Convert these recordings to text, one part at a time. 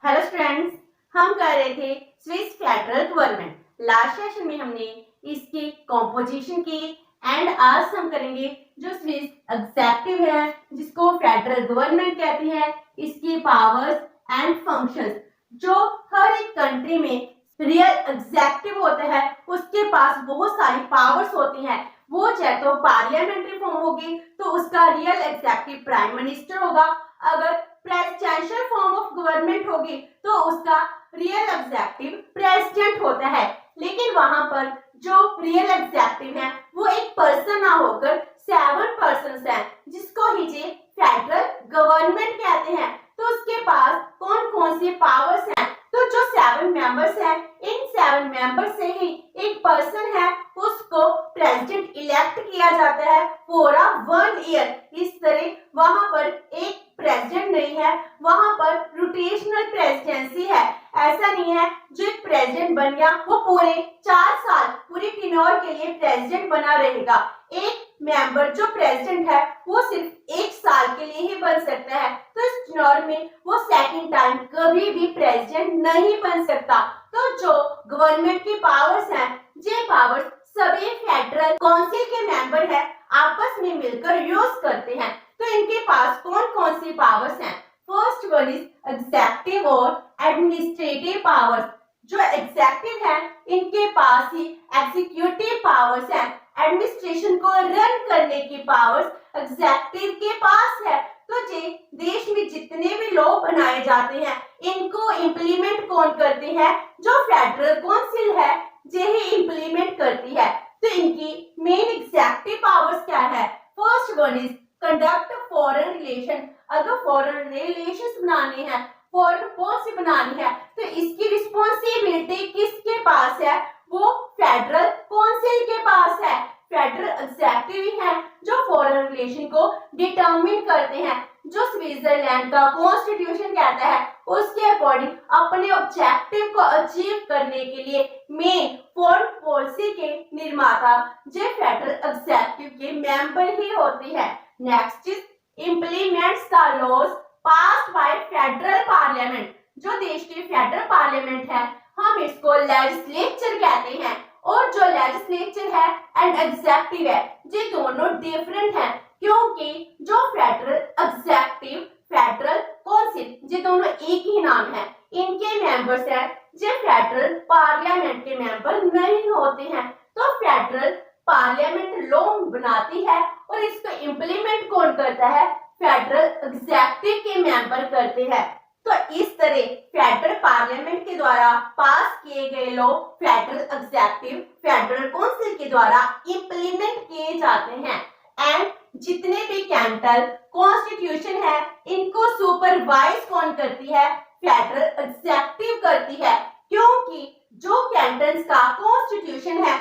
Hello students, हम कर रहे थे Swiss federal government. Last session में हमने इसकी कॉम्पोजिशन की एंड आज हम करेंगे जो स्विस एग्जेक्टिव है जिसको फेडरल गवर्नमेंट कहती है, इसकी पावर्स एंड फंक्शंस। जो हर एक कंट्री में रियल एग्जेक्टिव होता है उसके पास बहुत सारी पावर्स होती हैं। वो चाहे तो पार्लियामेंट्री फॉर्म होगी तो उसका रियल एग्जेक्टिव प्राइम मिनिस्टर होगा, अगर प्रेसिडेंशियल फॉर्म ऑफ गवर्नमेंट होगी तो उसका रियल एग्जेक्टिव प्रेसिडेंट होता है। लेकिन वहां पर जो रियल एग्जेक्टिव है वो एक पर्सन ना होकर 7 पर्सन है जिसको ही फेडरल गवर्नमेंट कहते हैं। तो उसके पास कौन कौन सी पावर्स हैं? तो जो 7 मेंबर्स हैं, इन 7 मेंबर्स से ही एक पर्सन है उसको प्रेसिडेंट इलेक्ट किया जाता है फॉर 1 ईयर। इस तरह वहां पर एक प्रेसिडेंट नहीं है, वहां पर रोटेशनल प्रेसिडेंसी है। ऐसा नहीं है जो एक प्रेसिडेंट बन गया वो पूरे 4 साल पूरी टेन्योर के लिए प्रेसिडेंट बना रहेगा। एक मेंबर जो प्रेसिडेंट है वो सिर्फ 1 साल के लिए ही बन सकता है, तो इस टेन्योर में वो सेकंड टाइम कभी भी प्रेसिडेंट नहीं बन सकता। तो जो गवर्नमेंट की पावर्स हैं, ये पावर्स सभी फेडरल काउंसिल के मेंबर है आपस में मिलकर यूज करते हैं। तो इनके पास कौन कौन सी पावर्स हैं? फर्स्ट वन इज एग्जेक्टिव और एडमिनिस्ट्रेटिव पावर्स। जो एग्जेक्टिव है इनके पास ही एग्जीक्यूटिव पावर्स हैं, एडमिनिस्ट्रेशन को रन करने की पावर्स एग्जेक्टिव के पास है। तो जे देश में जितने भी लॉ बनाए जाते हैं इनको इम्प्लीमेंट कौन करते हैं? जो फेडरल काउंसिल है यही इम्प्लीमेंट करती है। तो इनकी मेन एग्जेक्टिव पावर्स क्या है? First one is conduct foreign relation. अगर फॉरेन रिलेशंस बनाने हैं, फॉरेन पॉलिसी बनानी है तो इसकी रिस्पॉन्सिबिलिटी किसके पास है? वो फेडरल काउंसिल के पास है। फेडरल एग्जेक्टिव ही है जो फॉरेन रिलेशन को डिटरमिन करते हैं। जो स्विट्जरलैंड का कॉन्स्टिट्यूशन कहता है उसके अकॉर्डिंग अपने ऑब्जेक्टिव को अचीव करने के लिए मेन फॉरेन पॉलिसी के निर्माता जो फेडरल एग्जेक्टिव के मेंबर ही होती है। Next is implements the laws passed by federal parliament। जो देश की फेडरल पार्लियामेंट है हम इसको लेजिस्लेचर कहते हैं, और जो लेजिस्लेचर है एंड एग्जेक्टिव है ये दोनों डिफरेंट हैं, क्योंकि जो फेडरल एग्जेक्टिव फेडरल काउंसिल ये दोनों एक ही नाम है, इनके मेंबर्स हैं जो फेडरल पार्लियामेंट के मेंबर नहीं होते हैं। तो फेडरल पार्लियामेंट लॉ बनाती है और इसको इम्प्लीमेंट कौन करता है? फेडरल एग्जेक्टिव के मेंबर करते हैं। तो इस तरह फेडरल पार्लियामेंट के द्वारा पास किए गए law federal executive federal council के द्वारा इम्प्लीमेंट किए जाते हैं। एंड जितने भी कैंटल कॉन्स्टिट्यूशन है इनको सुपरवाइज कौन करती है? फेडरल एग्जेक्टिव करती है, क्योंकि जो कैंटन्स का कॉन्स्टिट्यूशन है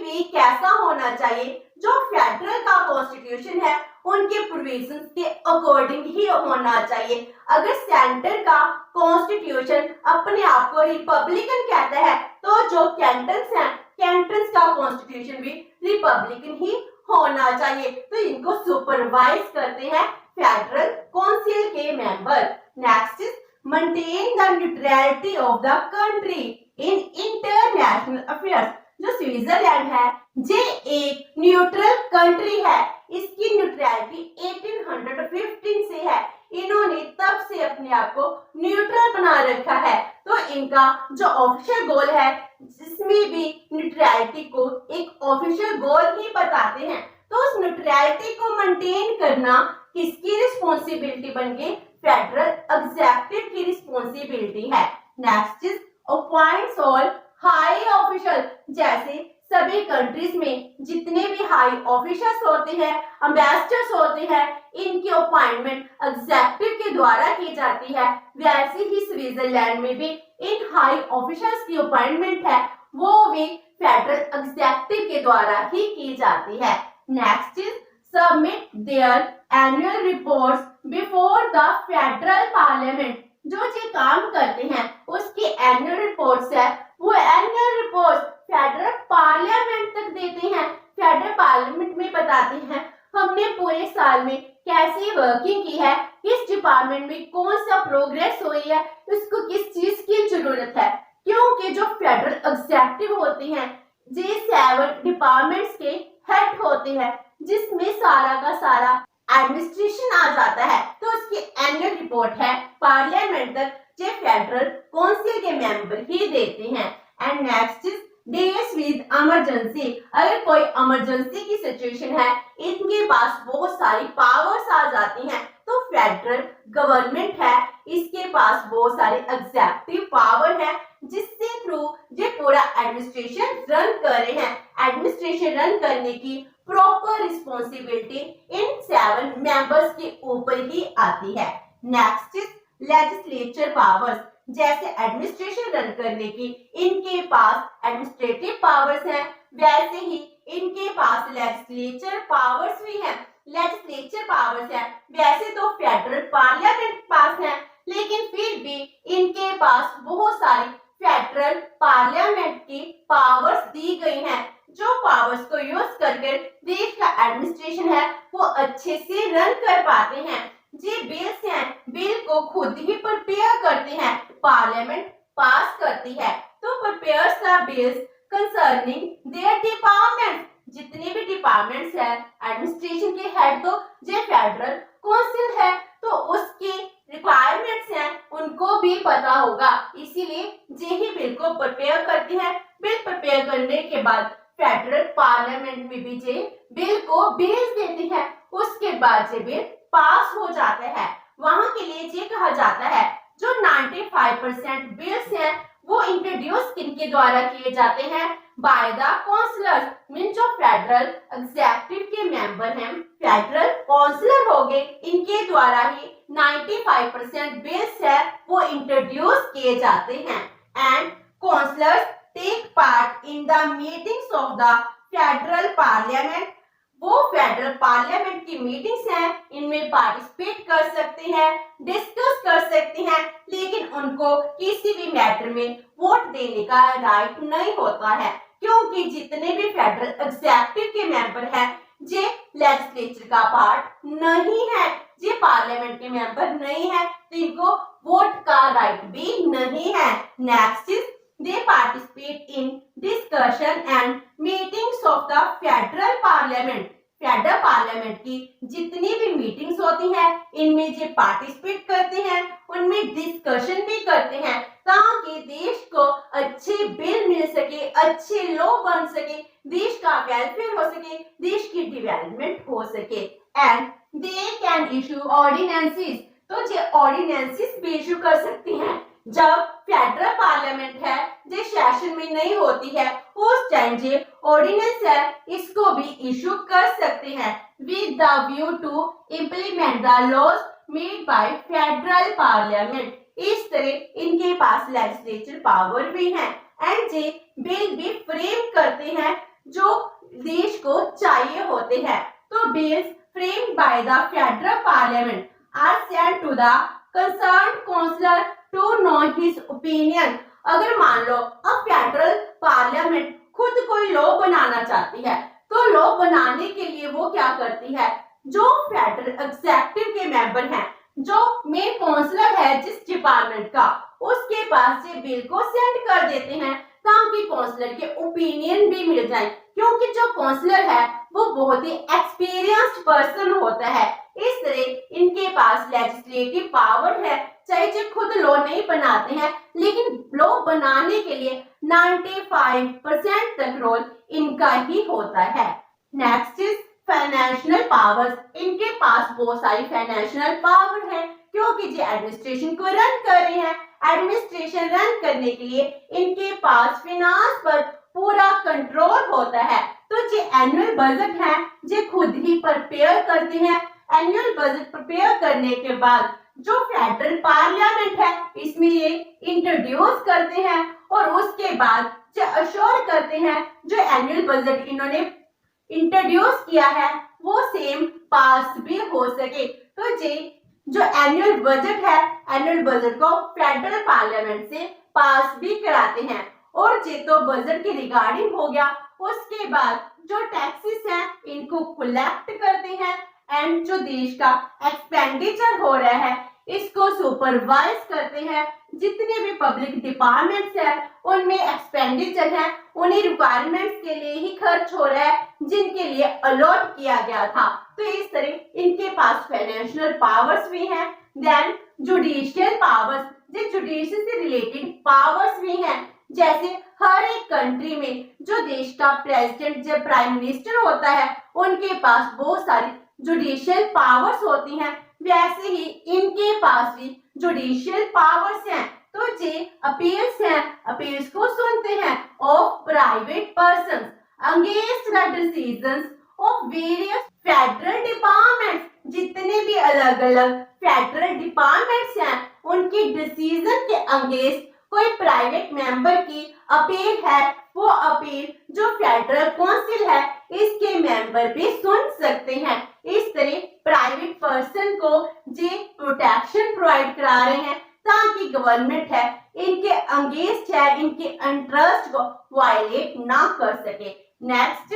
भी कैसा होना चाहिए? जो फेडरल का कॉन्स्टिट्यूशन है उनके प्रोविजंस के अकॉर्डिंग ही होना चाहिए। अगर सेंटर का कॉन्स्टिट्यूशन अपने आप को रिपब्लिकन कहता है तो जो कैंटन्स हैं कैंटन्स का कॉन्स्टिट्यूशन भी रिपब्लिकन ही होना चाहिए। तो इनको सुपरवाइज करते हैं फेडरल काउंसिल के member. Next is maintain the neutrality of the country in international affairs. जो स्विट्जरलैंड है ये एक न्यूट्रल कंट्री है, इसकी न्यूट्रलिटी 1815 से है। इन्होंने तब से अपने आप को न्यूट्रल बना रखा है। तो इनका जो ऑफिशियल गोल है जिसमें भी न्यूट्रलिटी को एक ऑफिशियल गोल ही बताते हैं। तो उस न्यूट्रलिटी को मेंटेन करना किसकी रिस्पॉन्सिबिलिटी बन गई? फेडरल एग्जेक्टिव की रिस्पॉन्सिबिलिटी है। Next is appoints all high official. जैसे सभी कंट्रीज में जितने भी हाई ऑफिसर्स होते हैं, एम्बेसडर्स होते हैं, इनकी अपॉइंटमेंट एग्जेक्टिव के द्वारा की जाती है, वैसे ही स्विट्जरलैंड में भी इन हाई ऑफिसर्स की अपॉइंटमेंट है वो भी फेडरल एग्जेक्टिव के द्वारा ही की जाती है। Next is submit there annual reports before the federal parliament. जो ये काम करते हैं उसकी एनुअल रिपोर्ट्स है वो एनुअल रिपोर्ट फेडरल पार्लियामेंट तक देते हैं। फेडरल पार्लियामेंट में बताते हैं हमने पूरे साल में कैसी वर्किंग की है, किस डिपार्टमेंट में कौन सा प्रोग्रेस हुई है, उसको किस चीज की जरूरत है। क्योंकि जो फेडरल एग्जीक्यूटिव होते हैं, ये 7 डिपार्टमेंट्स के हेड होते हैं, जिसमें सारा का सारा एडमिनिस्ट्रेशन आ जाता है। तो उसकी एनुअल रिपोर्ट है पार्लियामेंट तक जो फेडरल काउंसिल के मेंबर ही देते हैं। And next is deals with emergency. अगर कोई इमरजेंसी की सिचुएशन है, इनके पास बहुत सारी पावर्स आ जाती हैं। तो फेडरल गवर्नमेंट है, इसके पास बहुत सारे एग्जीक्यूटिव पावर है, जिससे थ्रू ये पूरा एडमिनिस्ट्रेशन रन कर रहे हैं। एडमिनिस्ट्रेशन रन करने की प्रॉपर रिस्पॉन्सिबिलिटी इन 7 मेंबर्स के ऊपर ही आती है। Next is legislature powers. जैसे एडमिनिस्ट्रेशन रन करने की इनके पास एडमिनिस्ट्रेटिव पावर्स हैं, वैसे ही इनके पास लेजिस्लेचर पावर्स भी हैं। लेजिस्लेचर पावर्स है, वैसे तो फेडरल पार्लियामेंट पास है, लेकिन फिर भी इनके पास बहुत सारी फेडरल पार्लियामेंट की पावर्स दी गई हैं, जो पावर्स को यूज करके देश का एडमिनिस्ट्रेशन है वो अच्छे से रन कर पाते हैं। जी बिल्स हैं, बिल को खुद ही प्रिपेयर करते हैं, पार्लियामेंट पास करती है। तो prepares the bills concerning there department. जितने भी डिपार्टमेंट्स है एडमिनिस्ट्रेशन के हेड तो जे फेडरल काउंसिल है, तो उसकी रिक्वायरमेंट्स हैं उनको भी पता होगा, इसीलिए जे ही बिल को प्रिपेयर करती है। बिल प्रिपेयर करने के बाद फेडरल पार्लियामेंट में भी जे बिल को भेज देती है, उसके बाद जे बिल पास हो जाता है। वहां के लिए ये कहा जाता है जो 95% बिल्स हैं वो इंट्रोड्यूस किनके द्वारा किए जाते हैं, बाय द काउंसिलर्स। मीन जो फेडरल एग्जीक्यूटिव के मेंबर हैं, फेडरल काउंसिलर हो गए, इनके द्वारा ही 95% बिल्स है वो इंट्रोड्यूस किए जाते हैं। And councillors take part in the meetings of the federal parliament. वो फेडरल पार्लियामेंट की मीटिंग्स हैं, इनमें पार्टिसिपेट कर सकते हैं, डिस्कस कर सकते हैं, लेकिन उनको किसी भी मैटर में वोट देने का राइट नहीं होता है, क्योंकि जितने भी फेडरल एग्जीक्यूटिव के मेंबर हैं ये लेजिस्लेचर का पार्ट नहीं है, ये पार्लियामेंट के मेंबर नहीं है, तो इनको वोट का राइट भी नहीं है। Next is they participate in discussion and meetings of the federal parliament। Federal parliament की जितनी भी मीटिंग्स होती हैं, इनमें जो पार्टिसिपेट करते हैं उनमें डिस्कशन भी करते हैं, ताकि देश को अच्छे बिल मिल सके, अच्छे लॉ बन सके, देश का वेलफेयर हो सके, देश की डेवलपमेंट हो सके। And they can issue ordinances. तो ये ऑर्डिनेंसेस भी इशू कर सकती हैं। जब फेडरल पार्लियामेंट है जो सेशन में नहीं होती है, उस टाइम जो ऑर्डिनेंस है इसको भी इशू कर सकते हैं with the view to implement the laws made by federal parliament. इस तरह इनके पास लेजिस्लेचर पावर भी है एंड जे बिल भी फ्रेम करते हैं जो देश को चाहिए होते हैं। तो bills framed by the federal parliament are sent to the concerned councillor to know his opinion. अगर मान लो अब फेडरल पार्लियामेंट खुद कोई लॉ बनाना चाहती है, तो लॉ बनाने के लिए वो क्या करती है, जो फेडरल एग्जीक्यूटिव के मेंबर हैं, जो मेन काउंसिलर है जिस डिपार्टमेंट का, उसके पास ये बिल को सेंड कर देते हैं, ताकि काउंसिलर के ओपिनियन भी मिल जाए, क्योंकि जो काउंसिलर है वो बहुत ही एक्सपीरियंस्ड पर्सन होता है। इस तरह इनके पास लेजिस्लेटिव पावर है, चाहे जो खुद लॉ नहीं बनाते हैं, लेकिन लॉ बनाने के लिए 95% तक रोल इनका ही होता है। Next is financial powers. इनके पास बहुत सारी फाइनेंशियल पावर है, क्योंकि जो एडमिनिस्ट्रेशन को रन कर रहे हैं, एडमिनिस्ट्रेशन रन करने के लिए इनके पास फाइनेंस पर पूरा कंट्रोल होता है। तो जो एनुअल बजट है जो खुद ही प्रिपेयर करते हैं। एनुअल बजट प्रिपेयर करने के बाद जो फेडरल पार्लियामेंट है इसमें ये इंट्रोड्यूस करते हैं, और उसके बाद जो अश्योर करते हैं जो एनुअल बजट इन्होंने इंट्रोड्यूस किया है वो सेम पास भी हो सके। तो जो एनुअल बजट है, एनुअल बजट को फेडरल पार्लियामेंट से पास भी कराते हैं। और जे तो बजट के रिगार्डिंग हो गया, उसके बाद जो टैक्सेस हैं इनको कलेक्ट करते हैं, एंड जो देश का एक्सपेंडिचर हो रहा है इसको सुपरवाइज करते हैं। जितने भी पब्लिक डिपार्टमेंट्स है उनमें एक्सपेंडिचर है उन्हीं रिक्वायरमेंट्स के लिए ही खर्च हो रहा है जिनके लिए अलॉट किया गया था। तो इस तरह इनके पास फाइनेंशियल पावर्स भी हैं। देन जुडिशियल पावर्स, जो जुडिशियल से रिलेटेड पावर्स भी हैं। जैसे हर एक कंट्री में जो देश का प्रेसिडेंट जब प्राइम मिनिस्टर होता है उनके पास बहुत सारी जुडिशियल पावर्स होती हैं, वैसे ही इनके पास भी जुडिशियल पावर्स हैं। तो जे अपील्स हैं, अपील्स को सुनते हैं of private persons against the decisions of various federal departments. जितने भी अलग अलग फेडरल डिपार्टमेंट्स हैं उनके डिसीजन के अगेंस्ट कोई प्राइवेट मेंबर की अपील है, वो अपील जो फेडरल काउंसिल है इसके मेंबर भी सुन सकते हैं। इस तरह प्राइवेट पर्सन को जे प्रोटेक्शन प्रोवाइड करा रहे हैं ताकि गवर्नमेंट है इनके अगेंस्ट है इनके इंटरेस्ट को वायलेट ना कर सके। Next,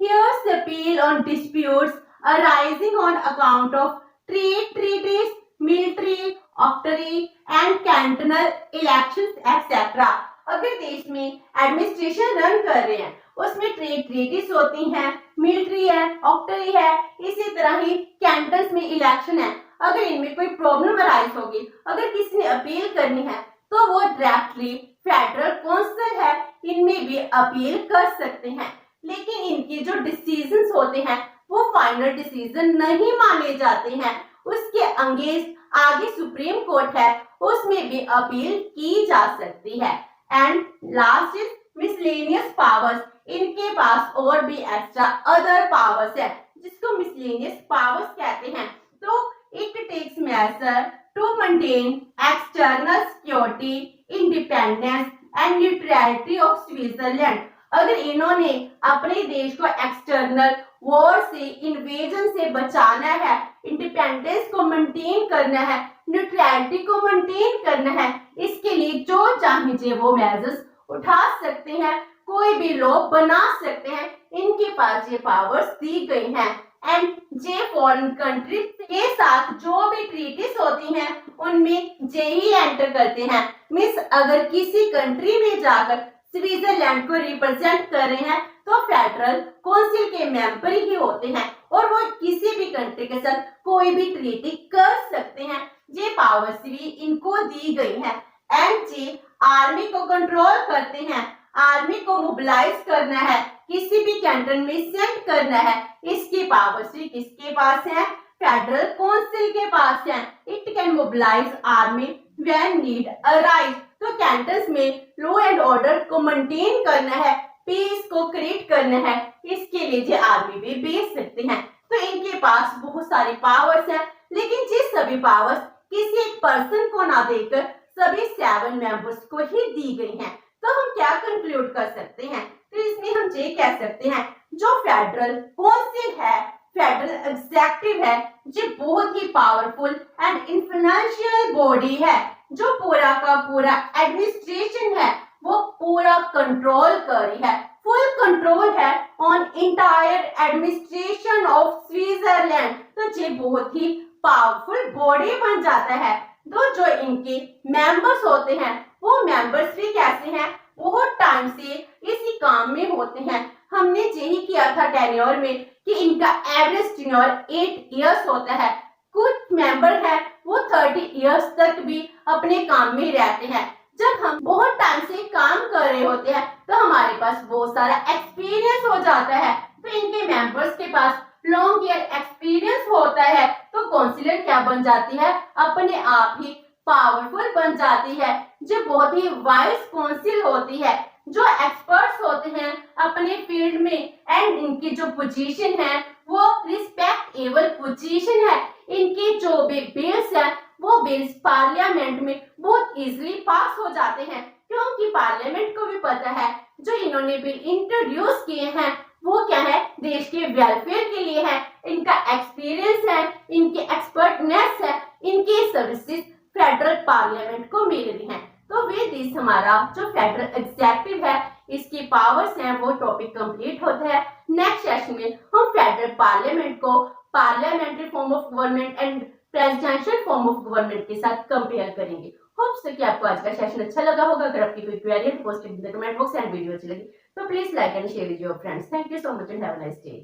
here's appeal on disputes arising on account of trade treaties, military, octroi and cantonal elections etcetera. अगर देश में एडमिनिस्ट्रेशन रन कर रहे हैं उसमें ट्रेड ट्रीटीज होती हैं, मिलिट्री है, ऑक्टरी है, इसी तरह ही कैंटन्स में इलेक्शन है। अगर इनमें कोई प्रॉब्लम अराइज होगी, अगर किसी ने अपील करनी है तो वो डायरेक्टली फेडरल काउंसिल है इनमें भी अपील कर सकते हैं। लेकिन इनके जो डिसीजंस होते हैं वो फाइनल डिसीजन नहीं माने जाते हैं, उसके अगेंस्ट आगे सुप्रीम कोर्ट है उसमें भी अपील की जा सकती है। And last is miscellaneous powers. इनके पास और भी एक्स्ट्रा अदर पावर्स है जिसको मिसलेनियस पावर्स कहते हैं। तो it takes measure to maintain external security, independence and neutrality of Switzerland. अगर इन्होंने अपने देश को एक्सटर्नल वॉर से, इन्वेजन से बचाना है, इंडिपेंडेंस को मेंटेन करना है, न्यूट्रलिटी को मेंटेन करना है, इसके लिए जो चाहे वो मेजर्स उठा सकते हैं, कोई भी लॉ बना सकते हैं, इनके पास ये पावर्स दी गई हैं। एंड जे फॉरेन कंट्री के साथ जो भी ट्रीटीज होती हैं उनमें जे ही एंटर करते हैं। मींस अगर किसी कंट्री में जाकर स्विट्जरलैंड को रिप्रेजेंट कर रहे हैं तो फेडरल काउंसिल के मेंबर ही होते हैं और वो किसी भी कंट्री के साथ कोई भी ट्रीटी कर सकते हैं। ये पावर्स भी इनको दी गई है। एंड जे आर्मी को कंट्रोल करते हैं, आर्मी को मोबिलाइज करना है, किसी भी कैंटन में सेंड करना है, इसकी पावर्स भी किसके पास है? फेडरल काउंसिल के पास है। It can mobilise army when need arise. तो कैंटन्स में लॉ एंड ऑर्डर को मेंटेन करना है, पीस को क्रिएट करना है, इसके लिए ये आर्मी भी भेज सकते हैं। तो इनके पास बहुत सारी पावर्स हैं, लेकिन ये सभी पावर्स किसी एक पर्सन को ना देकर सभी 7 मेंबर्स को ही दी गई हैं। तो हम क्या कंक्लूड कर सकते हैं? तो इसमें हम ये कह सकते हैं जो फेडरल काउंसिल है, फेडरल एग्जीक्यूटिव है, ये बहुत ही पावरफुल एंड इन्फ्लुएंशियल बॉडी है जो पूरा का पूरा एडमिनिस्ट्रेशन है वो पूरा कंट्रोल कर रही है, फुल कंट्रोल है on entire administration of Switzerland. तो ये बहुत ही पावरफुल बॉडी बन जाता है। तो जो इनके मेंबर्स होते हैं वो मेंबर्स भी कैसे हैं? बहुत टाइम से इसी काम में होते हैं। हमने यही किया था टेन्योर में कि इनका एवरेज टेन्योर 8 इयर्स होता है। कुछ मेंबर है वो 30 इयर्स तक भी अपने काम में रहते हैं। जब हम बहुत टाइम से काम कर रहे होते हैं तो हमारे पास बहुत सारा एक्सपीरियंस हो जाता है। तो इनके मेंबर्स के पास लॉन्ग ईयर एक्सपीरियंस होता है तो काउंसिलर क्या बन जाती है? अपने आप ही पावरफुल बन जाती है, जो बहुत ही वाइज काउंसिल होती है, जो एक्सपर्ट्स होते हैं अपने फील्ड में। एंड इनकी जो पोजीशन है वो रिस्पेक्टेबल पोजीशन है। इनके जो भी बिल्स है वो बिल्स पार्लियामेंट में बहुत इजीली पास हो जाते हैं, क्योंकि पार्लियामेंट को भी पता है जो इन्होंने बिल इंट्रोड्यूस किए हैं वो क्या है? देश के वेलफेयर के लिए है। इनका एक्सपीरियंस है, इनके एक्सपर्टनेस है, इनकी सर्विसेज फेडरल पार्लियामेंट को मिल रही हैं। तो वे दिस हमारा जो फेडरल एग्जीक्यूटिव है इसकी पावर्स हैं वो टॉपिक कंप्लीट होता है। नेक्स्ट सेशन में हम फेडरल पार्लियामेंट को parliamentary form of government and presidential form of government के साथ कंपेयर करेंगे। होप्स कि आपको आज का सेशन अच्छा लगा होगा। अगर आपकी कोई क्वेरी है तो post in the comment box and video अच्छी लगी तो please like and share with your friends. Thank you so much and have a nice day.